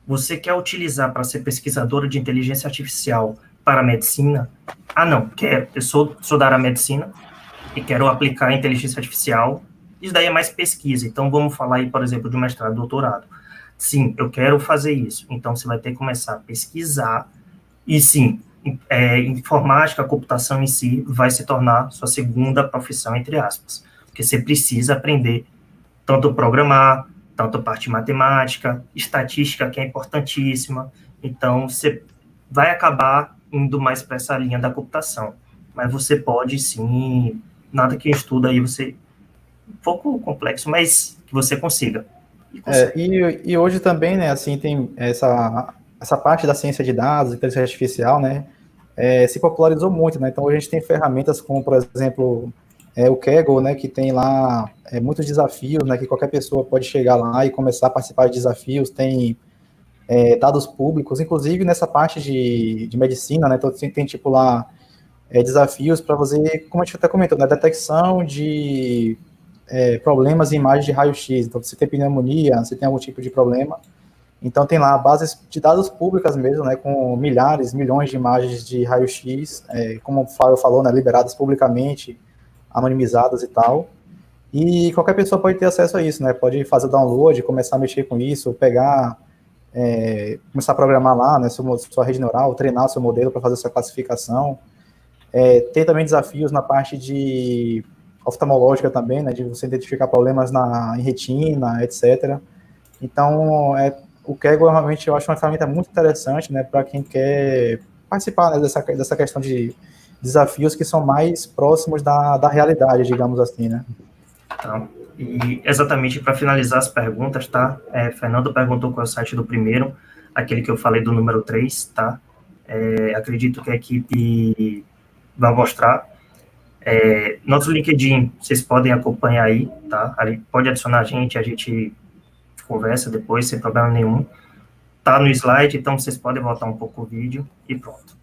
você quer utilizar para ser pesquisadora de inteligência artificial para a medicina? Não, quero. Eu sou da área da medicina e quero aplicar a inteligência artificial. Isso daí é mais pesquisa. Então, vamos falar aí, por exemplo, de um mestrado, doutorado. Sim, eu quero fazer isso. Então, você vai ter que começar a pesquisar. E sim, informática, a computação em si vai se tornar sua segunda profissão, entre aspas. Porque você precisa aprender tanto programar, tanto a parte matemática, estatística, que é importantíssima. Então, você vai acabar indo mais para essa linha da computação. Mas você pode, sim, nada que estuda aí, você um pouco complexo, mas que você consiga. E hoje também, né, assim, tem essa parte da ciência de dados, inteligência artificial, né, se popularizou muito, né, então hoje a gente tem ferramentas como, por exemplo, o Kaggle, né, que tem lá muitos desafios, né, que qualquer pessoa pode chegar lá e começar a participar de desafios, tem dados públicos, inclusive nessa parte de medicina, né, então tem tipo lá desafios para você, como a gente até comentou, né, detecção de problemas em imagens de raio-x, então você tem pneumonia, você tem algum tipo de problema, então tem lá bases de dados públicas mesmo, né, com milhões de imagens de raio-x, como o Flávio falou, né, liberadas publicamente, anonimizadas e tal, e qualquer pessoa pode ter acesso a isso, né, pode fazer o download, começar a mexer com isso, pegar, começar a programar lá, né, sua rede neural, treinar seu modelo para fazer essa classificação, ter também desafios na parte de oftalmológica também, né, de você identificar problemas em retina, etc. Então, o Kaggle realmente eu acho uma ferramenta muito interessante, né, para quem quer participar, né, dessa questão de desafios que são mais próximos da realidade, digamos assim, né. Tá. E exatamente para finalizar as perguntas, tá? Fernando perguntou qual é o site do primeiro, aquele que eu falei do número 3, tá? Acredito que a equipe vai mostrar. Nosso LinkedIn, vocês podem acompanhar aí, tá? Ali, pode adicionar a gente conversa depois, sem problema nenhum. Tá no slide, então vocês podem voltar um pouco o vídeo e pronto.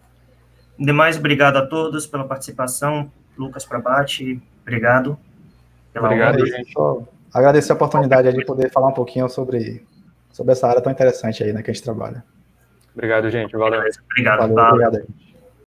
Demais, obrigado a todos pela participação. Lucas Prabati, obrigado. Obrigado, gente. Só agradecer a oportunidade de poder falar um pouquinho sobre essa área tão interessante aí, né, que a gente trabalha. Obrigado, gente. Valeu. Valeu, obrigado aí.